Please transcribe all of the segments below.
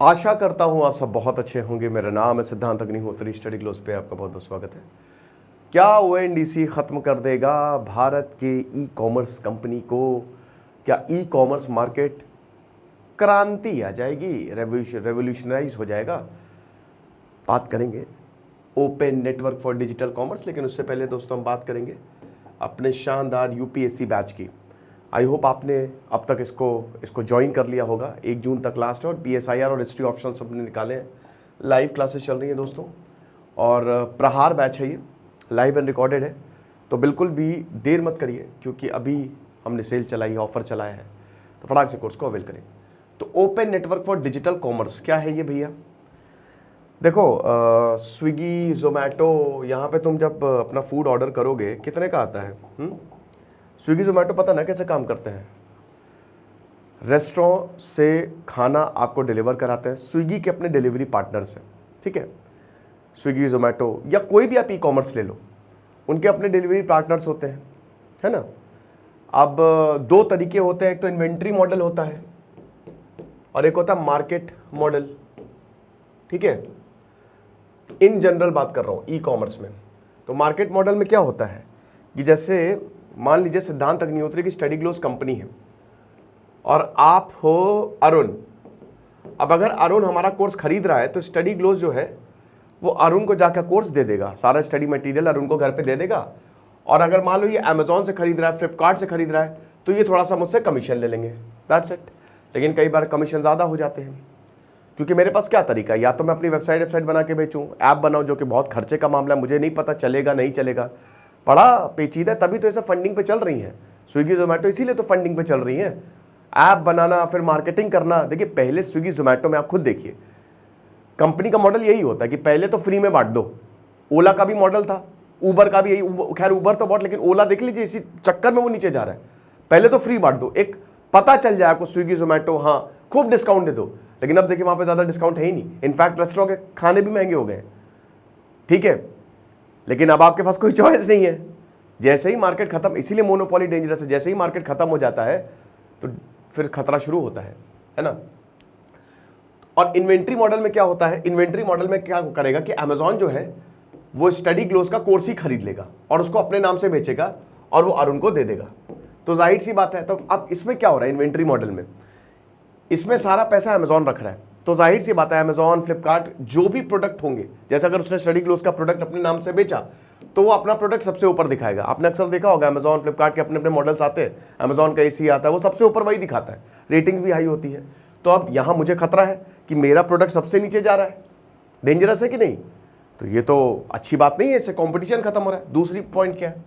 आशा करता हूं आप सब बहुत अच्छे होंगे। मेरा नाम है सिद्धांत अग्निहोत्री। स्टडी ग्लोस पे आपका बहुत बहुत स्वागत है। क्या ओएनडीसी ख़त्म कर देगा भारत के ई कॉमर्स कंपनी को? क्या ई कॉमर्स मार्केट क्रांति आ जाएगी, रेवोल्यूशनराइज हो जाएगा? बात करेंगे open network for digital commerce. लेकिन उससे पहले दोस्तों हम बात करेंगे अपने शानदार यूपीएससी बैच की। आई होप आपने अब तक इसको ज्वाइन कर लिया होगा। 1 जून तक लास्ट है और पीएसआईआर और हिस्ट्री ऑप्शन सबने निकाले हैं। लाइव क्लासेस चल रही हैं दोस्तों और प्रहार बैच है, ये लाइव एंड रिकॉर्डेड है। तो बिल्कुल भी देर मत करिए क्योंकि अभी हमने सेल चलाई है, ऑफर चलाया है, तो फटाक से कोर्स को अवेल करें। तो open network for digital commerce क्या है ये भैया? देखो स्विगी जोमेटो, यहाँ पे तुम जब अपना फूड ऑर्डर करोगे कितने का आता है? स्विगी जोमेटो पता ना कैसे काम करते हैं। रेस्टोरेंट से खाना आपको डिलीवर कराते हैं, स्विगी के अपने डिलीवरी पार्टनर्स हैं, ठीक है। स्विगी जोमेटो या कोई भी आप ई कॉमर्स ले लो, उनके अपने डिलीवरी पार्टनर्स होते हैं, है ना। अब 2 तरीके होते हैं, एक तो इन्वेंट्री मॉडल होता है और एक होता है मार्केट मॉडल, ठीक है। इन जनरल बात कर रहा हूँ ई कॉमर्स में। तो मार्केट मॉडल में क्या होता है कि जैसे मान लीजिए सिद्धांत अग्निहोत्री की स्टडी ग्लोस कंपनी है और आप हो अरुण। अब अगर अरुण हमारा कोर्स खरीद रहा है तो स्टडी ग्लोस जो है वो अरुण को जाकर कोर्स दे देगा, सारा स्टडी मटेरियल अरुण को घर पे दे देगा। और अगर मान लो ये अमेजोन से खरीद रहा है, फ्लिपकार्ट से खरीद रहा है, तो ये थोड़ा सा मुझसे कमीशन ले लेंगे, दैट्स इट। लेकिन कई बार कमीशन ज़्यादा हो जाते हैं क्योंकि मेरे पास क्या तरीका है, या तो मैं अपनी वेबसाइट बना के बेचूँ, ऐप बनाऊँ, जो कि बहुत खर्चे का मामला है, मुझे नहीं पता चलेगा नहीं चलेगा, बड़ा पेचीदा, तभी तो ऐसा फंडिंग पे चल रही हैं स्विगी जोमेटो, इसीलिए तो फंडिंग पे चल रही हैं। ऐप बनाना फिर मार्केटिंग करना। देखिए पहले स्विगी जोमेटो में आप खुद देखिए, कंपनी का मॉडल यही होता है कि पहले तो फ्री में बांट दो। ओला का भी मॉडल था, उबर का भी यही, खैर उबर तो बहुत, लेकिन ओला देख लीजिए इसी चक्कर में वो नीचे जा रहा है। पहले तो फ्री बांट दो, एक पता चल जाए आपको स्विगी जोमेटो, हाँ खूब डिस्काउंट दे दो। लेकिन अब देखिए वहां पर ज्यादा डिस्काउंट है ही नहीं, इनफैक्ट रेस्टोरेंट के खाने भी महंगे हो गए, ठीक है। लेकिन अब आपके पास कोई चॉइस नहीं है। जैसे ही मार्केट खत्म, इसीलिए मोनोपोली डेंजरस है, जैसे ही मार्केट खत्म हो जाता है तो फिर खतरा शुरू होता है ना। और इन्वेंट्री मॉडल में क्या होता है, इन्वेंट्री मॉडल में क्या करेगा कि अमेजॉन जो है वो स्टडी ग्लोस का कोर्स ही खरीद लेगा और उसको अपने नाम से बेचेगा और वो अरुण को दे देगा। तो जाहिर सी बात है, तो अब इसमें क्या हो रहा है इन्वेंट्री मॉडल में, इसमें सारा पैसा अमेजॉन रख रहा है। तो जाहिर सी बात है अमेजॉन, फ्लिपकार्ट, जो भी प्रोडक्ट होंगे, जैसे अगर उसने स्टडी ग्लोस का प्रोडक्ट अपने नाम से बेचा तो वो अपना प्रोडक्ट सबसे ऊपर दिखाएगा। आपने अक्सर देखा होगा अमेजॉन, फ्लिपकार्ट के अपने अपने मॉडल्स आते हैं, अमेजॉन का एसी आता है, वो सबसे ऊपर वही दिखाता है, रेटिंग्स भी हाई होती है। तो अब यहाँ मुझे खतरा है कि मेरा प्रोडक्ट सबसे नीचे जा रहा है, डेंजरस है कि नहीं? तो ये तो अच्छी बात नहीं है, इससे कॉम्पिटिशन खत्म हो रहा है। दूसरी पॉइंट क्या है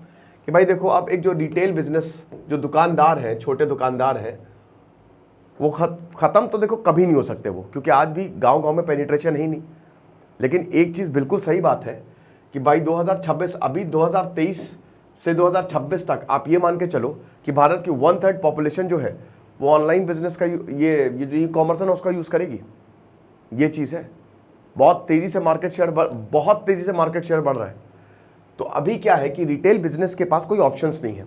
कि भाई देखो, आप एक जो रिटेल बिजनेस, जो दुकानदार हैं, छोटे दुकानदार हैं, वो खत्म तो देखो कभी नहीं हो सकते वो, क्योंकि आज भी गांव गांव में पेनिट्रेशन है ही नहीं। लेकिन एक चीज़ बिल्कुल सही बात है कि भाई 2026, अभी 2023 से 2026 तक आप ये मान के चलो कि भारत की 1/3 पॉपुलेशन जो है वो ऑनलाइन बिजनेस का, ये जो ई कॉमर्स है ना, उसका यूज़ करेगी। ये चीज़ है, बहुत तेज़ी से मार्केट शेयर बढ़ रहा है। तो अभी क्या है कि रिटेल बिजनेस के पास कोई ऑप्शंस नहीं है,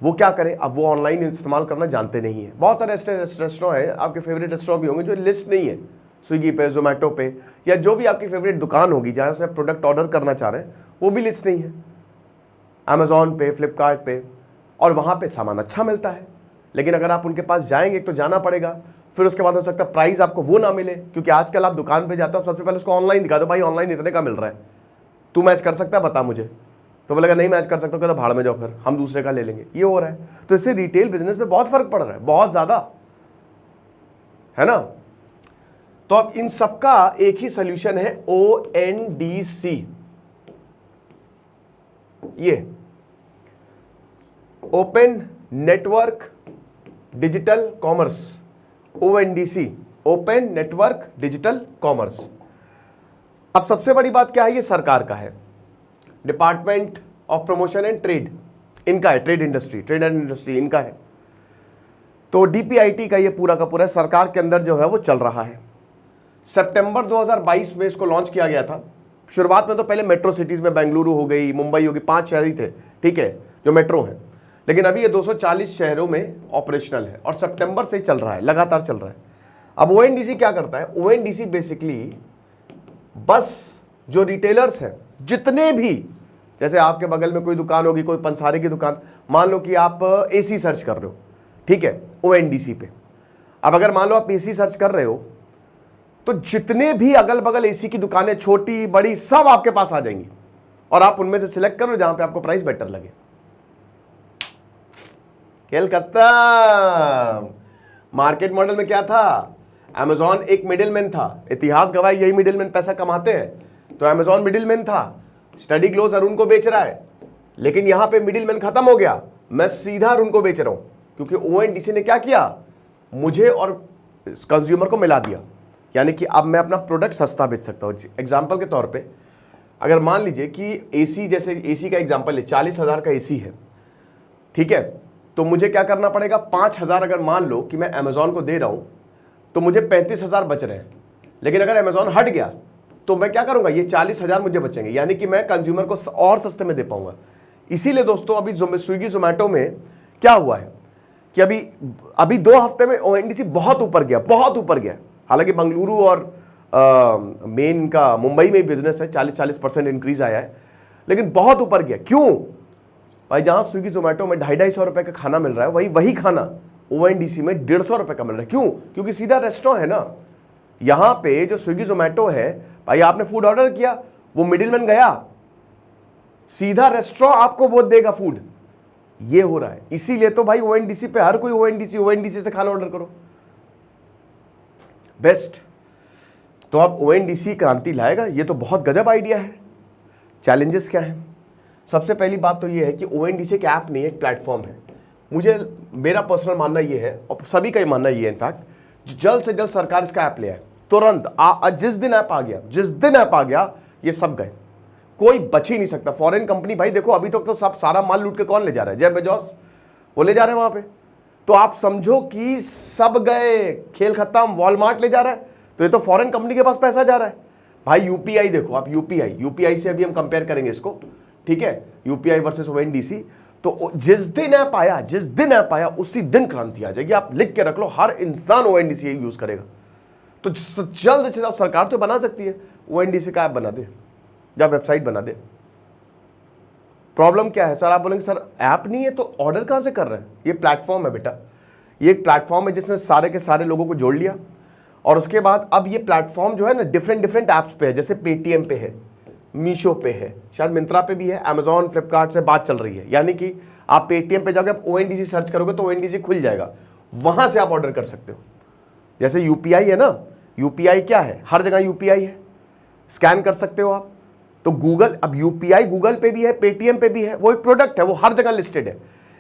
वो क्या करें? अब वो ऑनलाइन इस्तेमाल करना जानते नहीं है। बहुत सारे रेस्टोरेंट हैं, आपके फेवरेट रेस्टोरेंट भी होंगे जो लिस्ट नहीं है स्विगी पे, जोमेटो पे, या जो भी आपकी फेवरेट दुकान होगी जहाँ से आप प्रोडक्ट ऑर्डर करना चाह रहे हैं, वो भी लिस्ट नहीं है अमेजॉन पे, फ्लिपकार्ट पे, और वहाँ पे सामान अच्छा मिलता है। लेकिन अगर आप उनके पास जाएंगे तो जाना पड़ेगा, फिर उसके बाद हो सकता है प्राइस आपको वो ना मिले, क्योंकि आजकल आप दुकान पे जाते हो, सबसे पहले उसको ऑनलाइन दिखा दो, भाई ऑनलाइन इतने का मिल रहा है, तू मैच कर सकता है, बता मुझे। तो बोलेगा नहीं मैच कर सकता, कहता भाड़ में जाओ, फिर हम दूसरे का ले लेंगे। ये हो रहा है। तो इससे रिटेल बिजनेस में बहुत फर्क पड़ रहा है, बहुत ज्यादा, है ना। तो अब इन सबका एक ही सोल्यूशन है, ONDC। ये open network digital commerce, ONDC, open network digital commerce. अब सबसे बड़ी बात क्या है, ये सरकार का है, department of promotion and trade इनका है, ट्रेड एंड इंडस्ट्री इनका है। तो DPIT का ये पूरा का पूरा सरकार के अंदर जो है वो चल रहा है। सितंबर 2022 में इसको लॉन्च किया गया था। शुरुआत में तो पहले मेट्रो सिटीज में बेंगलुरु हो गई, मुंबई होगी, 5 शहर ही थे, ठीक है, जो मेट्रो हैं। लेकिन अभी ये 240 शहरों में ऑपरेशनल है और सितंबर से चल रहा है, लगातार चल रहा है। अब ओएनडीसी क्या करता है? ओएनडीसी बेसिकली बस जो रिटेलर्स हैं जितने भी, जैसे आपके बगल में कोई दुकान होगी, कोई पंसारे की दुकान, मान लो कि आप एसी सर्च कर रहे हो, ठीक है, ओएनडीसी पे। अब अगर मान लो आप एसी सर्च कर रहे हो तो जितने भी अगल बगल एसी की दुकानें, छोटी बड़ी, सब आपके पास आ जाएंगी और आप उनमें से सिलेक्ट करो जहां पे आपको प्राइस बेटर लगे। खेल खत्म। मार्केट मॉडल में क्या था? अमेजॉन एक मिडिलमैन था, इतिहास गवाह यही मिडिलमैन पैसा कमाते हैं। तो अमेजॉन मिडिलमैन था, स्टडी ग्लोस अरुण को बेच रहा है, लेकिन यहां पे मिडिलमैन खत्म हो गया, मैं सीधा अरुण को बेच रहा हूं, क्योंकि ओएनडीसी ने क्या किया, मुझे और कंज्यूमर को मिला दिया। यानी कि अब मैं अपना प्रोडक्ट सस्ता बेच सकता हूं। एग्जाम्पल के तौर पर अगर मान लीजिए कि एसी, जैसे एसी का एग्जाम्पल है, 40,000 का एसी है, ठीक है, तो मुझे क्या करना पड़ेगा, 5,000 अगर मान लो कि मैं अमेजॉन को दे रहा हूं तो मुझे 35,000 बच रहे हैं। लेकिन अगर अमेजॉन हट गया तो मैं क्या करूंगा, ये 40,000 मुझे बचेंगे, यानी कि मैं कंज्यूमर को और सस्ते में दे पाऊंगा। इसीलिए दोस्तों अभी स्विगी जोमेटो में क्या हुआ है कि अभी 2 हफ्ते में ओएनडीसी बहुत ऊपर गया, बहुत ऊपर गया। हालांकि बेंगलुरु और मेन का मुंबई में बिजनेस है, 40% इंक्रीज आया है, लेकिन बहुत ऊपर गया। क्यों भाई? जहां स्विगी जोमेटो में 250-250 रुपए का खाना मिल रहा है, वही खाना ओएनडीसी में 150 रुपए का मिल रहा है। क्यों? क्योंकि सीधा रेस्टोरेंट है ना। यहां पे जो स्विगी जोमेटो है भाई, आपने फूड ऑर्डर किया, वो मिडिलमैन गया, सीधा रेस्टोरेंट आपको वो देगा फूड। ये हो रहा है, इसीलिए तो भाई ओएनडीसी पे हर कोई ओएनडीसी से खाना ऑर्डर करो, बेस्ट। तो अब ओएनडीसी क्रांति लाएगा, ये तो बहुत गजब आइडिया है। चैलेंजेस क्या है? सबसे पहली बात तो ये है कि ओएनडीसी एक ऐप नहीं है, एक प्लेटफॉर्म है। मेरा पर्सनल मानना ये है, और सभी का ही मानना ये है इनफैक्ट, जल्द से जल्द सरकार इसका ऐप ले आए तुरंत। जिस दिन ऐप आ गया ये सब गए, कोई बच ही नहीं सकता। फॉरेन कंपनी भाई देखो, अभी तक तो सब सारा माल लूट के कौन ले जा रहा है? जेफ बेजोस, वो ले जा रहे हैं वहां पे। तो आप समझो कि सब गए, खेल खत्म। वॉलमार्ट ले जा रहा है, तो ये तो फॉरेन कंपनी के पास पैसा जा रहा है भाई। यूपीआई देखो आप, यूपीआई से अभी हम कंपेयर करेंगे इसको, ठीक है, यूपीआई वर्सेस ओएनडीसी। तो जिस दिन ऐप आया उसी दिन क्रांति आ जाएगी। आप लिख के रख लो, हर इंसान ओएनडीसी यूज करेगा। तो जल्द से जल्द सरकार तो बना सकती है, ओएनडीसी का ऐप बना दे या वेबसाइट बना दे। प्रॉब्लम क्या है सर? आप बोलेंगे सर ऐप नहीं है तो ऑर्डर कहां से कर रहे हैं? ये प्लेटफॉर्म है बेटा, ये एक प्लेटफॉर्म है जिसने सारे के सारे लोगों को जोड़ लिया। और उसके बाद अब ये प्लेटफॉर्म जो है ना, डिफरेंट ऐप्स पे है। जैसे पेटीएम पे है, मीशो पे है, शायद मिंत्रा पे भी है, अमेजॉन, फ्लिपकार्ट से बात चल रही है। यानी कि आप पेटीएम पे जाओगे, आप ओएनडीसी सर्च करोगे तो ओएनडीसी खुल जाएगा, वहां से आप ऑर्डर कर सकते हो। जैसे यूपीआई है ना, यूपीआई क्या है? हर जगह यूपीआई है, स्कैन कर सकते हो आप। तो गूगल, अब यूपीआई गूगल पे भी है, पेटीएम पे भी है, वो एक प्रोडक्ट है, वो हर जगह लिस्टेड है।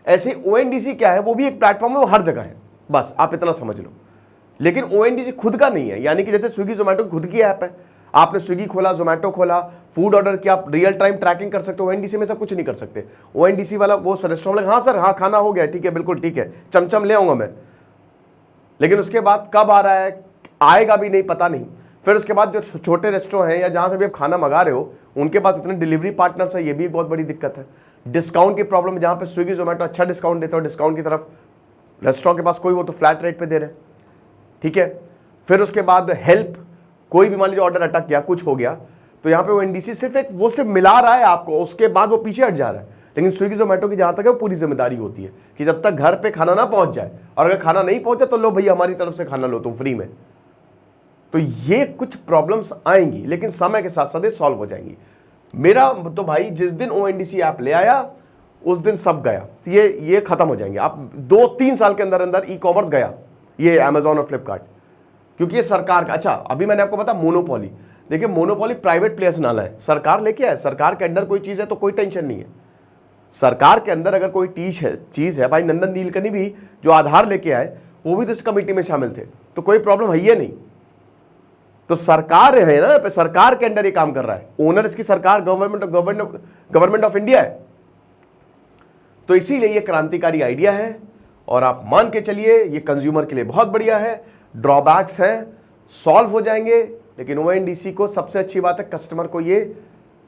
ऐसे ओएनडीसी क्या है? वो भी एक प्लेटफॉर्म है, वो हर जगह है, बस आप इतना समझ लो। लेकिन ओएनडीसी खुद का नहीं है। यानी कि जैसे स्विगी जोमेटो खुद की ऐप है, आपने स्विगी खोला, जोमेटो खोला, फूड ऑर्डर किया, आप रियल टाइम ट्रैकिंग कर सकते हो। ओएनडीसी में सब कुछ नहीं कर सकते। ओएनडीसी वाला वो रेस्टोरेंट वाला, हाँ सर, हाँ खाना हो गया, ठीक है, बिल्कुल ठीक है, चमचम ले आऊंगा मैं। लेकिन उसके बाद कब आ रहा है, आएगा भी नहीं, पता नहीं। फिर उसके बाद जो छोटे रेस्टोरेंट हैं या जहां से भी आप खाना मंगा रहे हो, उनके पास इतने डिलीवरी पार्टनर्स है, ये भी एक बहुत बड़ी दिक्कत है। डिस्काउंट की प्रॉब्लम है, जहां पे स्विगी जोमेटो अच्छा डिस्काउंट देता हो, डिस्काउंट की तरफ रेस्टोरेंट के पास कोई, वो तो फ्लैट रेट पे दे रहे हैं, ठीक है। फिर उसके बाद हेल्प, कोई भी मान लीजिए ऑर्डर अटक गया, कुछ हो गया, तो यहाँ पे ओएनडीसी सिर्फ एक वो सिर्फ मिला रहा है आपको, उसके बाद वो पीछे हट जा रहा है। लेकिन स्विगी जोमेटो की जहां तक है वो पूरी जिम्मेदारी होती है कि जब तक घर पे खाना ना पहुंच जाए, और अगर खाना नहीं पहुंचा तो लो भैया हमारी तरफ से खाना लो तुम फ्री में। तो ये कुछ प्रॉब्लम्स आएंगी, लेकिन समय के साथ साथ ये सॉल्व हो जाएंगी। मेरा तो भाई जिस दिन ओएनडीसी ऐप ले आया उस दिन सब गया, ये खत्म हो जाएंगे। आप 2-3 साल के अंदर अंदर ई कॉमर्स गया, ये अमेजॉन और फ्लिपकार्ट, क्योंकि ये सरकार का। अच्छा अभी मैंने आपको बताया मोनोपोली, देखिए मोनोपोली प्राइवेट प्लेयर्स ना लाए, सरकार लेके आए। सरकार के अंदर कोई चीज है तो कोई टेंशन नहीं है। सरकार के अंदर अगर कोई चीज है, भाई नंदन नीलकनी भी जो आधार लेके आए वो भी तो इस कमेटी में शामिल थे, तो कोई प्रॉब्लम है ये नहीं। तो सरकार है ना, पे सरकार के अंडर ये काम कर रहा है, ओनर इसकी सरकार, गवर्नमेंट ऑफ इंडिया है। तो इसीलिए ये क्रांतिकारी आइडिया है, और आप मान के चलिए ये कंज्यूमर के लिए बहुत बढ़िया है। ड्रॉबैक्स हैं, सॉल्व हो जाएंगे, लेकिन ओएनडीसी को सबसे अच्छी बात है, कस्टमर को ये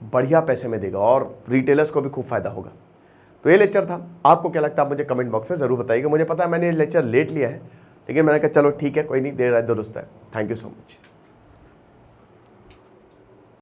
बढ़िया पैसे में देगा और रिटेलर्स को भी खूब फायदा होगा। तो ये लेक्चर था, आपको क्या लगता है आप मुझे कमेंट बॉक्स में जरूर बताइएगा। मुझे पता है मैंने ये लेक्चर लेट लिया है, लेकिन मैंने कहा चलो ठीक है, कोई नहीं, देर है दुरुस्त है। Thank you so much.